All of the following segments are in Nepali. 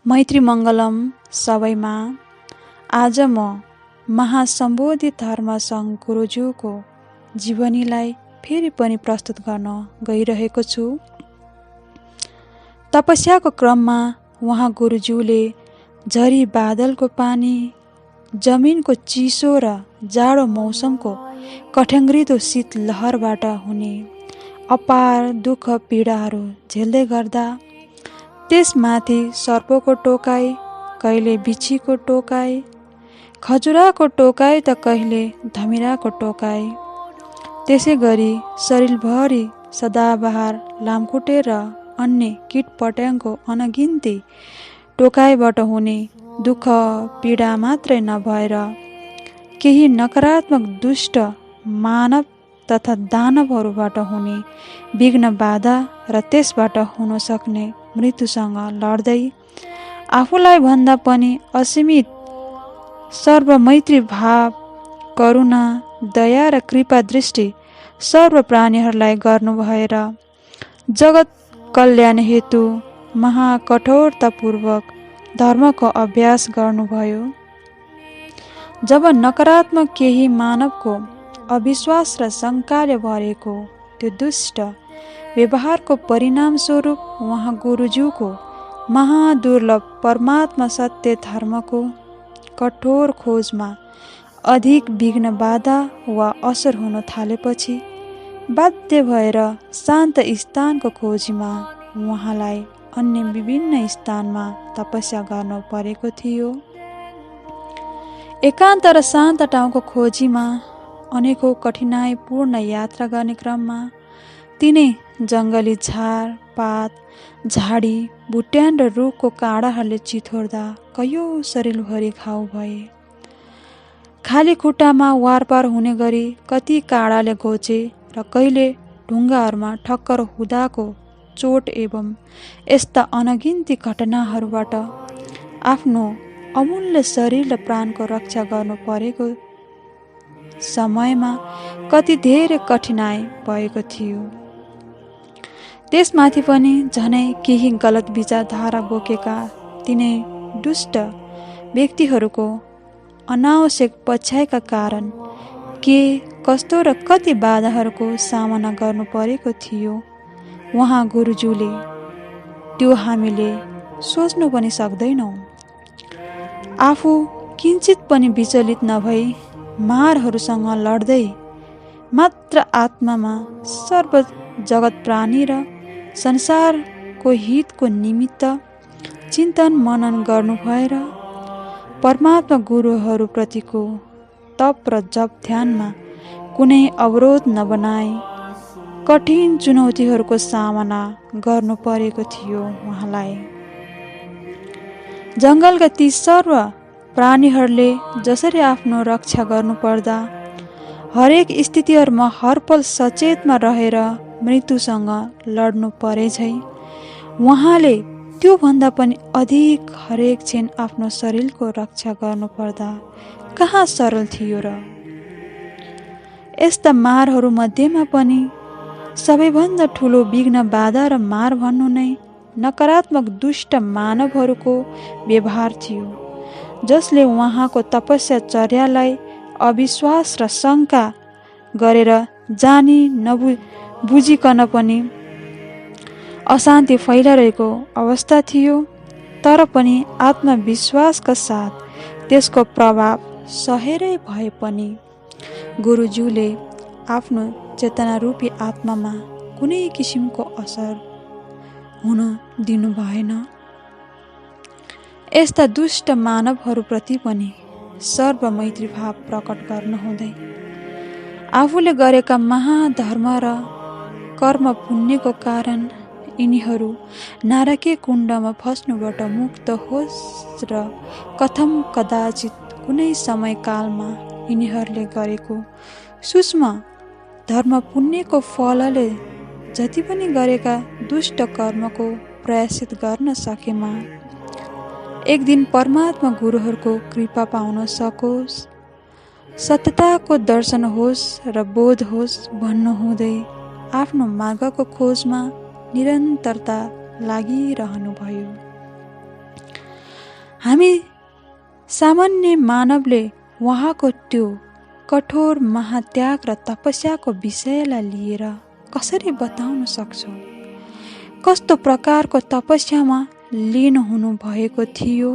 मैत्री मङ्गलम सबैमा। आज म महासम्बोधित धर्मसङ्घ गुरुज्यूको जीवनीलाई फेरि पनि प्रस्तुत गर्न गइरहेको छु। तपस्याको क्रममा उहाँ गुरुज्यूले झरी बादलको पानी, जमिनको चिसो र जाडो मौसमको कठ्याङ्ग्रिदो शीतलहरबाट हुने अपार दुःख पीडाहरू झेल्दै गर्दा, त्यसमाथि सर्पको टोकाइ, कहिले बिच्छीको टोकाइ, खजुराको टोकाइ त कहिले धमिराको टोकाइ, त्यसै गरी शरीरभरि सदाबहार लामखुट्टे र अन्य कीटपतङ्गको अनगिन्ती टोकाइबाट हुने दुःख पीडा मात्रै नभएर केही नकारात्मक दुष्ट मानव तथा दानवहरूबाट हुने विघ्न बाधा र त्यसबाट हुन सक्ने मृत्युसँग लड्दै आफूलाई भन्दा पनि असीमित सर्वमैत्री भाव, करुणा, दया र कृपा दृष्टि सर्व प्राणीहरूलाई गर्नु भएर जगत कल्याण हेतु महाकठोरतापूर्वक धर्मको अभ्यास गर्नुभयो। जब नकारात्मक केही मानवको अविश्वास र शङ्काले भरेको त्यो दुष्ट व्यवहारको परिणामस्वरूप उहाँ गुरुज्यूको महादुर्लभ परमात्मा सत्य धर्मको कठोर खोजमा अधिक विघ्न बाधा वा असर हुन थालेपछि बाध्य भएर शान्त स्थानको खोजीमा उहाँलाई अन्य विभिन्न स्थानमा तपस्या गर्नु परेको थियो। एकान्त र शान्त ठाउँको खोजीमा अनेकौं कठिनाइपूर्ण यात्रा गर्ने क्रममा तिनै जङ्गली झार पात, झाडी, बुट्यान र रुखको काँडाहरूले चिथोर्दा कैयौं शरीरभरि घाउ भए। खाली खुट्टामा वारपार हुने गरी कति काँडाले घोचे र कहिले ढुङ्गाहरूमा ठक्कर हुँदाको चोट एवं यस्ता अनगिन्ती घटनाहरूबाट आफ्नो अमूल्य शरीर र प्राणको रक्षा गर्नु परेको समयमा कति धेरै कठिनाइ भएको थियो। त्यसमाथि पनि झनै केही गलत विचारधारा बोकेका तिनै दुष्ट व्यक्तिहरूको अनावश्यक पछ्याइका कारण के कस्तो र कति बाधाहरूको सामना गर्नु परेको थियो उहाँ गुरुज्यूले त्यो हामीले सोच्नु पनि सक्दैनौँ। आफू किञ्चित पनि विचलित नभई मारहरूसँग लड्दै मात्र आत्मामा सर्व जगत प्राणी र संसारको हितको निमित्त चिन्तन मनन गर्नु भएर परमात्मा गुरुहरूप्रतिको तप र जप ध्यानमा कुनै अवरोध नबनाई कठिन चुनौतीहरूको सामना गर्नु परेको थियो। उहाँलाई जङ्गलका ती सर्व प्राणीहरूले जसरी आफ्नो रक्षा गर्नुपर्दा हरेक स्थितिहरूमा हरपल सचेतमा रहेर मृत्युसँग लड्नु परे झै उहाँले त्योभन्दा पनि अधिक हरेक क्षण आफ्नो शरीरको रक्षा गर्नुपर्दा कहाँ सरल थियो र। यस्ता मारहरू मध्येमा पनि सबैभन्दा ठुलो विघ्न बाधा र मार भन्नु नै नकारात्मक दुष्ट मानवहरूको व्यवहार थियो, जसले उहाँको तपस्या चर्यालाई अविश्वास र शङ्का गरेर जानी नबुझिकन पनि अशान्ति फैलाइरहेको अवस्था थियो। तर पनि आत्मविश्वासका साथ त्यसको प्रभाव सहेरै भए पनि गुरुज्यूले आफ्नो चेतनारूपी आत्मामा कुनै किसिमको असर हुन दिनु भएन। यस्ता दुष्ट मानवहरूप्रति पनि सर्वमैत्री भाव प्रकट गर्नुहुँदै आफूले गरेका महाधर्म र कर्म पुण्यको कारण यिनीहरू नारकीय कुण्डमा फस्नुबाट मुक्त होस् र कथम कदाचित कुनै समयकालमा यिनीहरूले गरेको सूक्ष्म धर्म पुण्यको फलले जति पनि गरेका दुष्ट कर्मको प्रायश्चित गर्न सकेमा एक दिन परमात्मा गुरुहरूको कृपा पाउन सकोस्, सत्यताको दर्शन होस् र बोध होस् भन्नुहुँदै आफ्नो मार्गको खोजमा निरन्तरता लागिरहनुभयो। हामी सामान्य मानवले उहाँको त्यो कठोर महात्याग र तपस्याको विषयलाई लिएर कसरी बताउन सक्छौँ? कस्तो प्रकारको तपस्यामा लीन हुनु भएको थियो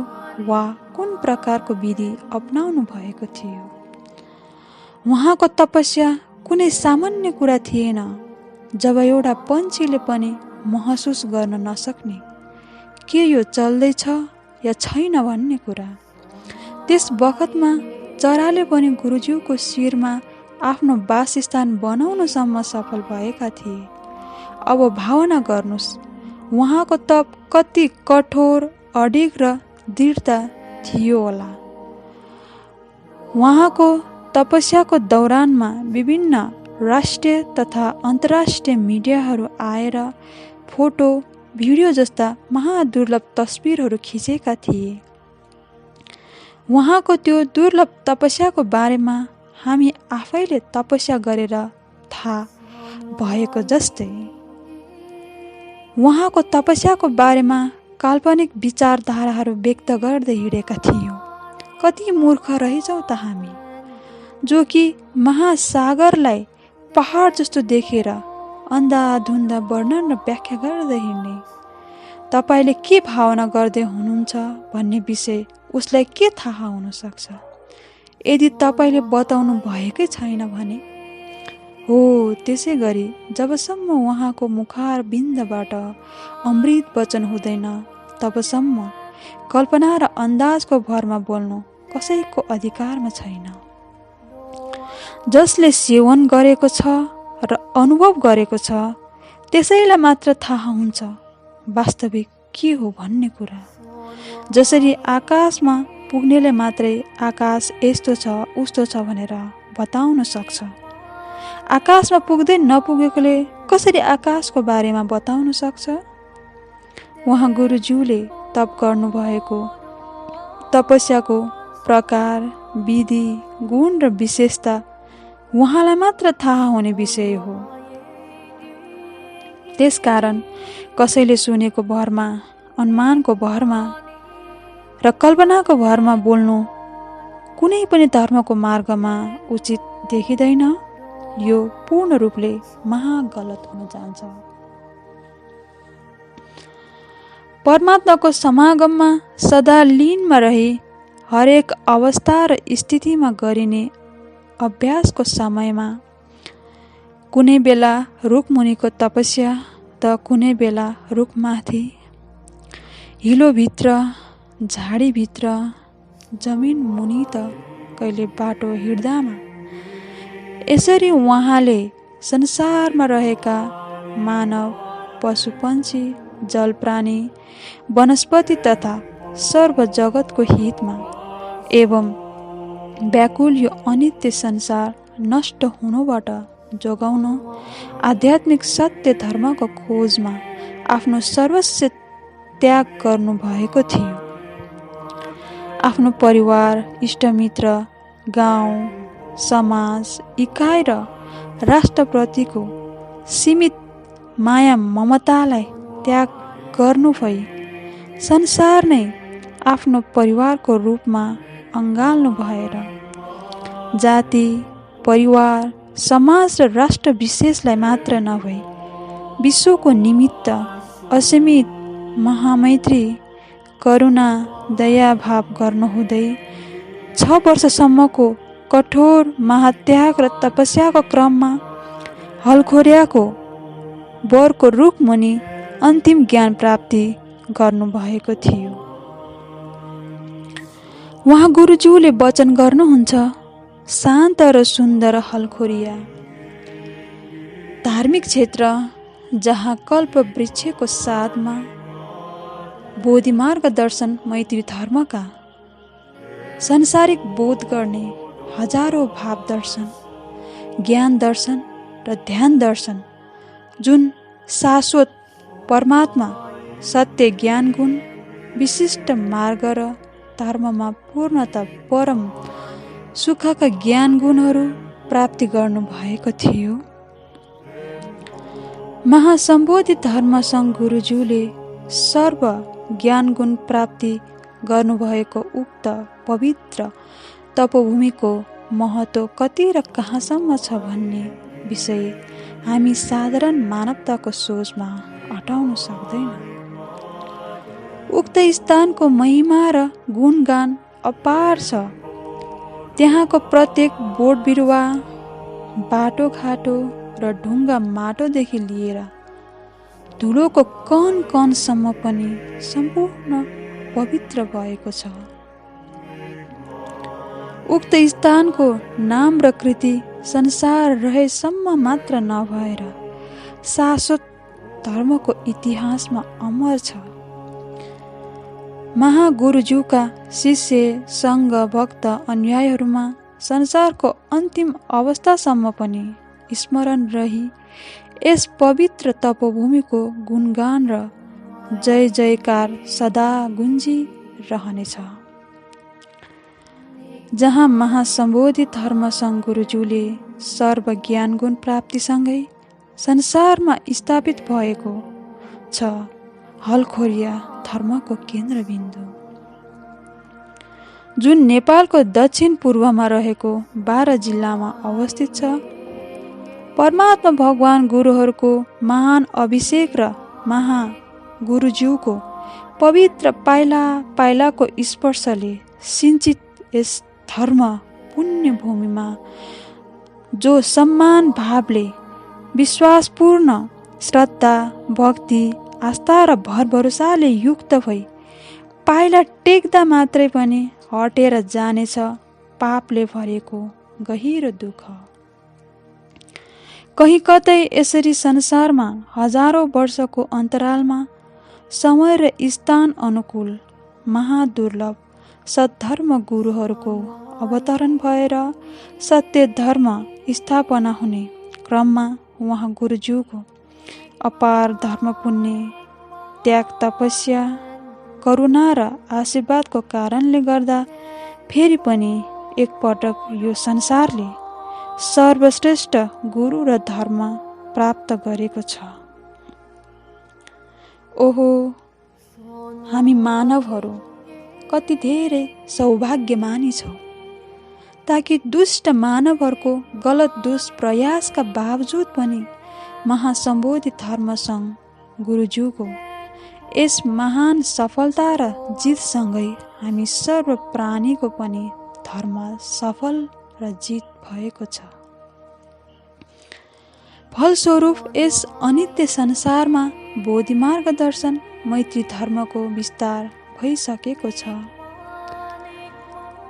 वा कुन प्रकारको विधि अपनाउनु भएको थियो? उहाँको तपस्या कुनै सामान्य कुरा थिएन। जब एउटा पन्छीले पनि महसुस गर्न नसक्ने के यो चल्दैछ या छैन भन्ने कुरा, त्यस बखतमा चराले पनि गुरुज्यूको शिरमा आफ्नो वासस्थान बनाउनसम्म सफल भएका थिए। अब भावना गर्नुहोस्, उहाँको तप कति कठोर, अडिग र दृढता थियो होला। उहाँको तपस्याको दौरानमा विभिन्न राष्ट्रिय तथा अन्तर्राष्ट्रिय मिडियाहरू आएर फोटो, भिडियो जस्ता महादुर्लभ तस्बिरहरू खिचेका थिए। उहाँको त्यो दुर्लभ तपस्याको बारेमा हामी आफैले तपस्या गरेर थाहा भएको जस्तै उहाँको तपस्याको बारेमा काल्पनिक विचारधाराहरू व्यक्त गर्दै हिँडेका थियौँ। कति मूर्ख रहेछौँ त हामी, जो कि महासागरलाई पहाड जस्तो देखेर अन्धाधुन्दा वर्णन र व्याख्या गर्दै हिँड्ने। तपाईँले के भावना गर्दै हुनुहुन्छ भन्ने विषय उसलाई के थाहा हुन सक्छ यदि तपाईँले बताउनु भएकै छैन भने? हो, त्यसै गरी जबसम्म उहाँको मुखार बिन्दबाट अमृत वचन हुँदैन तबसम्म कल्पना र अन्दाजको भरमा बोल्नु कसैको अधिकारमा छैन। जसले सेवन गरेको छ र अनुभव गरेको छ त्यसैलाई मात्र थाहा हुन्छ वास्तविक के हो भन्ने कुरा। जसरी आकाशमा पुग्नेले मात्रै आकाश यस्तो छ उस्तो छ भनेर बताउन सक्छ, आकाशमा पुग्दै नपुगेकोले कसरी आकाशको बारेमा बताउन सक्छ? उहाँ गुरुज्यूले तप गर्नुभएको तपस्याको प्रकार, विधि, गुण र विशेषता उहाँलाई मात्र थाहा हुने विषय हो। त्यसकारण कसैले सुनेको भरमा, अनुमानको भरमा र कल्पनाको भरमा बोल्नु कुनै पनि धर्मको मार्गमा उचित देखिँदैन। यो पूर्ण रूपले महागलत हुन जान्छ। परमात्माको समागममा सदा लीनमा रही हरेक अवस्था र स्थितिमा गरिने अभ्यासको समयमा कुनै बेला रुखमुनिको तपस्या त कुनै बेला रुखमाथि, हिलोभित्र, झाडीभित्र, जमिन मुनि त कहिले बाटो हिँड्दामा, यसरी उहाँले संसारमा रहेका मानव, पशुपन्छी, जलप्राणी, वनस्पति तथा सर्व जगतको हितमा एवं व्याकुल यो अनित्य संसार नष्ट हुनुबाट जोगाउन आध्यात्मिक सत्य धर्मको खोजमा आफ्नो सर्वस्व त्याग गर्नु भएको थियो। आफ्नो परिवार, इष्टमित्र, गाउँ, समाज, इकाइ र राष्ट्रप्रतिको सीमित माया ममतालाई त्याग गर्नु भई संसार नै आफ्नो परिवारको रूपमा अँगाल्नु भएर जाति, परिवार, समाज र राष्ट्र विशेषलाई मात्र नभई विश्वको निमित्त असीमित महामैत्री, करुणा, दयाभाव गर्नुहुँदै 6 वर्षसम्मको कठोर महात्याग र तपस्याको क्रममा हलखोर्याको वरको रुखमुनि अन्तिम ज्ञान प्राप्ति गर्नुभएको थियो। उहाँ गुरुज्यूले वचन गर्नुहुन्छ, शान्त र सुन्दर हलखोरिया, धार्मिक क्षेत्र जहाँ कल्प वृक्षको साथमा बोधिमार्ग दर्शन मैत्री धर्मका सांसारिक बोध गर्ने हजारौं भाव दर्शन, ज्ञान दर्शन र ध्यान दर्शन, जुन शाश्वत परमात्मा, सत्य ज्ञान गुण, विशिष्ट मार्ग र धर्ममा पूर्णता, परम सुखका ज्ञान गुणहरू प्राप्ति गर्नु भएको थियो। महासम्बोधित धर्म सङ्घ गुरुज्यूले सर्व ज्ञान गुण प्राप्ति गर्नुभएको उक्त पवित्र तपोभूमिको महत्त्व कति र कहाँसम्म छ भन्ने विषय हामी साधारण मानवताको सोचमा अटाउन सक्दैन। उक्त स्थानको महिमा र गुणगान अपार छ। त्यहाँको प्रत्येक बोट बिरुवा, बाटोघाटो र ढुङ्गा माटोदेखि लिएर धुलोको कण कणसम्म पनि सम्पूर्ण पवित्र भएको छ। उक्त स्थानको नाम र कृति संसार रहेसम्म मात्र नभएर शाश्वत धर्मको इतिहासमा अमर छ। महागुरुज्यूका शिष्य सङ्घ भक्त अनुयायीहरूमा संसारको अन्तिम अवस्थासम्म पनि स्मरण रही यस पवित्र तपोभूमिको गुणगान र जय जयकार सदा गुन्जिरहनेछ। जहाँ महासम्बोधि धर्मसङ्घ गुरुज्यूले सर्वज्ञान गुण प्राप्तिसँगै संसारमा स्थापित भएको छ हलखोरिया धर्मको केन्द्रबिन्दु, जुन नेपालको दक्षिण पूर्वमा रहेको बारा जिल्लामा अवस्थित छ। परमात्मा भगवान गुरुहरूको महान अभिषेक र महागुरुज्यूको पवित्र पाइला पाइलाको स्पर्शले सिञ्चित यस धर्म पुण्य भूमिमा जो सम्मान भावले विश्वासपूर्ण श्रद्धा भक्ति आस्था र भरभरोसाले युक्त भई पाइला टेक्दा मात्रै पनि हटेर जानेछ पापले भरेको गहिरो दुःख। कहीँ कतै यसरी संसारमा हजारौँ वर्षको अन्तरालमा समय र स्थान अनुकूल महादुर्लभ सद्धर्म गुरुहरूको अवतरण भएर सत्य धर्म स्थापना हुने क्रममा उहाँ गुरुज्यूको अपार धर्म पुण्य त्याग तपस्या करुणा र आशीर्वादको कारणले गर्दा फेरि पनि एकपटक यो संसारले सर्वश्रेष्ठ गुरु र धर्म प्राप्त गरेको छ। ओहो, हामी मानवहरू कति धेरै सौभाग्यमानी छौँ, ताकि दुष्ट मानवहरूको गलत दुष्प्रयासका बावजुद पनि महासम्बोधि धर्मसङ्घ गुरुज्यूको यस महान सफलता र जितसँगै हामी सर्व प्राणीको पनि धर्म सफल र जित भएको छ। फलस्वरूप यस अनित्य संसारमा बोधि मार्गदर्शन मैत्री धर्मको विस्तार भइसकेको छ।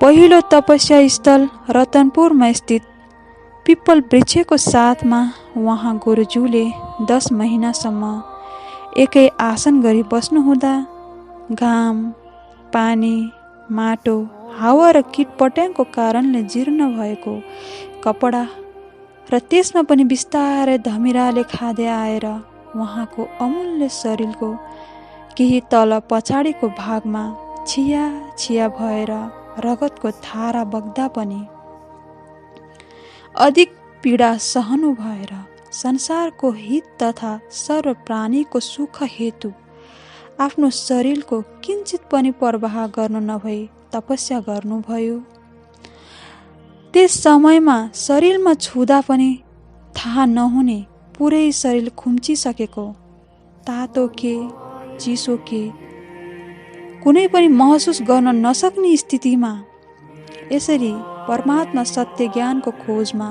पहिलो तपस्या स्थल रतनपुरमा स्थित पिपल वृक्षको साथमा उहाँ गुरुज्यूले 10 महिनासम्म एकै आसन गरी बस्नुहुँदा घाम, पानी, माटो, हावा र कीटपट्याङको कारणले जीर्ण भएको कपडा र त्यसमा पनि बिस्तारै धमिराले खाँदै आएर उहाँको अमूल्य शरीरको केही तल पछाडिको भागमा छिया छिया भएर रगतको धारा बग्दा पनि अधिक पीडा सहनु भएर संसारको हित तथा सर्व प्राणीको सुख हेतु आफ्नो शरीरको किञ्चित पनि परवाह गर्नु नभई तपस्या गर्नुभयो। त्यस समयमा शरीरमा छुँदा पनि थाहा नहुने पुरै शरीर खुम्चिसकेको, तातो के चिसो के कुनै पनि महसुस गर्न नसक्ने स्थितिमा यसरी परमात्मा सत्य ज्ञानको खोजमा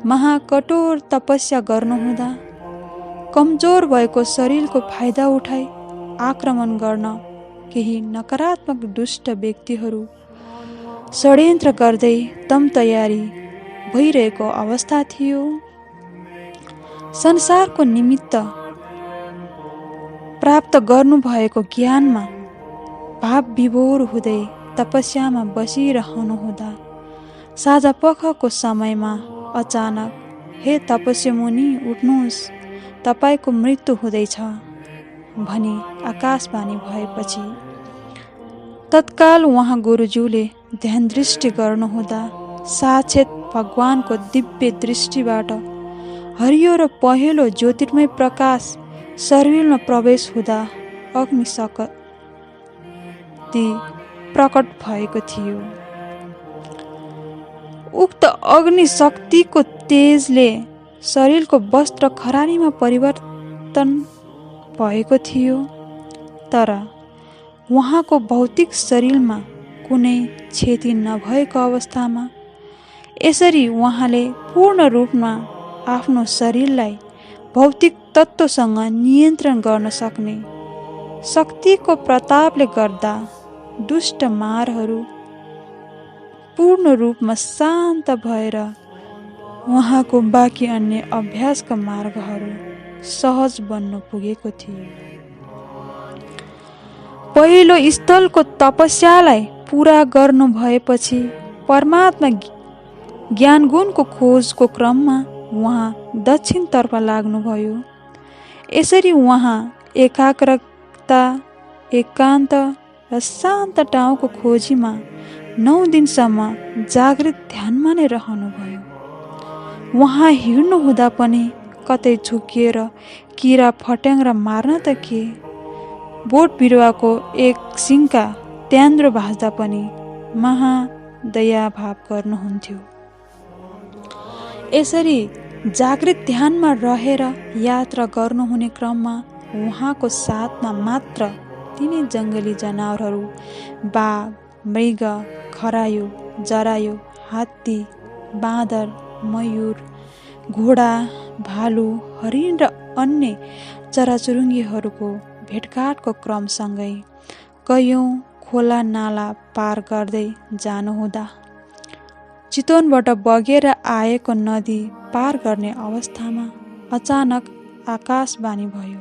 महाकठोर तपस्या गर्नुहुँदा कमजोर भएको शरीरको फाइदा उठाई आक्रमण गर्न केही नकारात्मक दुष्ट व्यक्तिहरू षड्यन्त्र गर्दै दम तयारी भइरहेको अवस्था थियो। संसारको निमित्त प्राप्त गर्नुभएको ज्ञानमा भाव विभोर हुँदै तपस्यामा बसिरहनुहुँदा साँझपखको समयमा अचानक, हे तपस्या मुनि उठ्नुहोस्, तपाईँको मृत्यु हुँदैछ भनी आकाशवाणी भएपछि तत्काल उहाँ गुरुज्यूले ध्यान दृष्टि गर्नुहुँदा साक्षात् भगवानको दिव्य दृष्टिबाट हरियो र पहेँलो ज्योतिर्मय प्रकाश शरीरमा प्रवेश हुँदा अग्निशक्ति प्रकट भएको थियो। उक्त अग्नि शक्तिको तेजले शरीरको वस्त्र खरानीमा परिवर्तन भएको थियो, तर उहाँको भौतिक शरीरमा कुनै क्षति नभएको अवस्थामा। यसरी उहाँले पूर्ण रूपमा आफ्नो शरीरलाई भौतिक तत्त्वसँग नियन्त्रण गर्न सक्ने शक्तिको प्रतापले गर्दा दुष्ट मारहरू पूर्ण रूपमा शान्त भएर उहाँको बाँकी अन्य अभ्यासका मार्गहरू सहज बन्न पुगेको थियो। पहिलो स्थलको तपस्यालाई पुरा गर्नु भएपछि परमात्मा ज्ञानगुणको खोजको क्रममा उहाँ दक्षिणतर्फ लाग्नुभयो। यसरी उहाँ एकाग्रता, एकान्त र शान्त ठाउँको खोजीमा 9 दिनसम्म जागृत ध्यानमा नै रहनुभयो। उहाँ हिँड्नु हुँदा पनि कतै झुकिएर किरा फट्याङ्ग्रा मार्न त के, बोट बिरुवाको एक सिङका त्यान्द्रो भाँच्दा पनि महादयाभाव गर्नुहुन्थ्यो। यसरी जागृत ध्यानमा रहेर यात्रा गर्नुहुने क्रममा उहाँको साथमा मात्र तिनै जङ्गली जनावरहरू बाघ, मृग, खरायो, जरायो, हात्ती, बाँदर, मयूर, घोडा, भालु, हरिण र अन्य चराचुरुङ्गीहरूको भेटघाटको क्रमसँगै कयौँ खोला नाला पार गर्दै जानुहुँदा चितवनबाट बगेर आएको नदी पार गर्ने अवस्थामा अचानक आकाशवाणी भयो,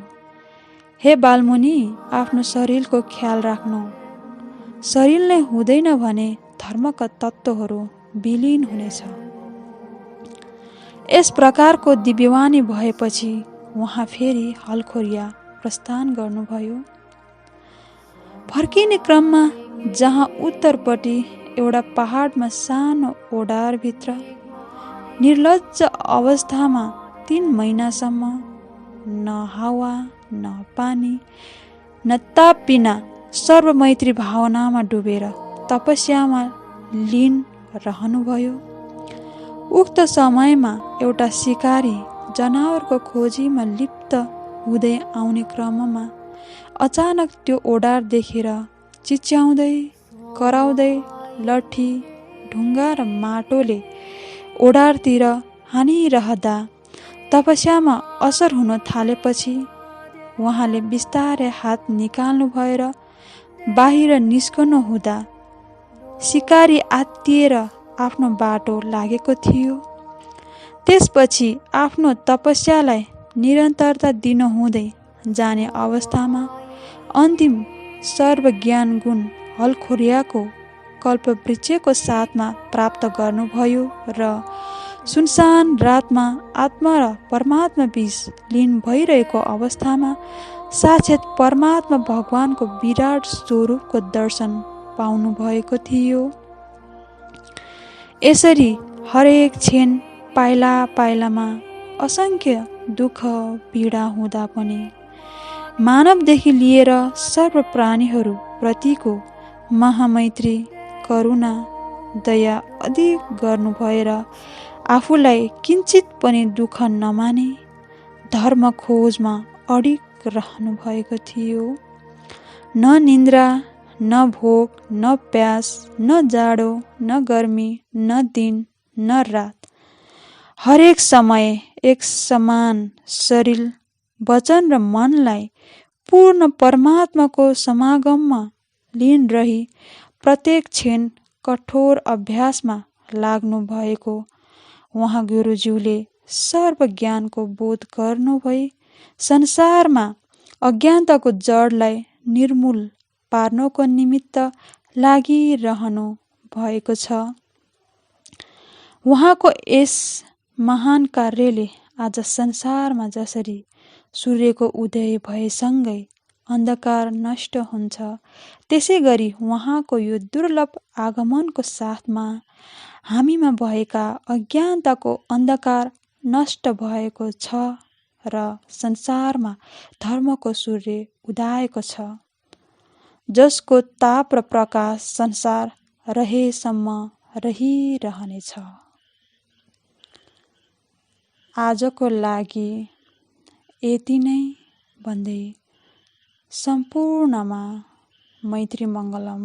हे बालमुनि, आफ्नो शरीरको ख्याल राख्नु। शरीर नै हुँदैन भने धर्मका तत्त्वहरू विलीन हुनेछ। यस प्रकारको दिव्यवाणी भएपछि उहाँ फेरि हलखोरिया प्रस्थान गर्नुभयो। फर्किने क्रममा जहाँ उत्तरपट्टि एउटा पहाडमा सानो ओडारभित्र निर्लज्ज अवस्थामा 3 महिनासम्म न हावा न पानी न ताप बिना सर्वमैत्री भावनामा डुबेर तपस्यामा लीन रहनुभयो। उक्त समयमा एउटा शिकारी जनावरको खोजीमा लिप्त हुँदै आउने क्रममा अचानक त्यो ओडार देखेर चिच्याउँदै कराउँदै लट्ठी, ढुङ्गा र माटोले ओडारतिर हानिरहँदा तपस्यामा असर हुन थालेपछि उहाँले बिस्तारै हात निकाल्नु भएर बाहिर निस्कनु हुँदा शिकारी आत्तिएर आफ्नो बाटो लागेको थियो। त्यसपछि आफ्नो तपस्यालाई निरन्तरता दिनुहुँदै जाने अवस्थामा अन्तिम सर्वज्ञान गुण हलखोरियाको कल्पवृक्षको साथमा प्राप्त गर्नुभयो र सुनसान रातमा आत्मा र परमात्मा बीच लीन भइरहेको अवस्थामा साक्षात् परमात्मा भगवानको विराट स्वरूपको दर्शन पाउनु भएको थियो। यसरी हरेक क्षण पाइला पाइलामा असङ्ख्य दुःख पीडा हुँदा पनि मानवदेखि लिएर सर्व प्राणीहरू प्रतिको महामैत्री, करुणा, दया अधिक गर्नु भएर आफूलाई किञ्चित पनि दुःख नमाने धर्म खोजमा अडिग रहनु भएको थियो। न निन्द्रा, न भोक, न प्यास, न जाडो, न गर्मी, न दिन, न रात, हरेक समय एक समान शरीर, वचन र मनलाई पूर्ण परमात्माको समागममा लीन रही प्रत्येक क्षण कठोर अभ्यासमा लाग्नु भएको उहाँ गुरुज्यूले सर्वज्ञानको बोध गर्नु भई संसारमा अज्ञानताको जडलाई निर्मूल पार्नको निमित्त लागिरहनु भएको छ। उहाँको यस महान कार्यले आज संसारमा जसरी सूर्यको उदय भएसँगै अन्धकार नष्ट हुन्छ, त्यसै गरी उहाँको यो दुर्लभ आगमनको साथमा हामीमा भएका अज्ञानताको अन्धकार नष्ट भएको छ र संसारमा धर्मको सूर्य उदाएको छ। जसको ताप र प्रकाश संसार रहेसम्म रहिरहनेछ। आजको लागि यति नै भन्दै सम्पूर्णमा मैत्री मङ्गलम।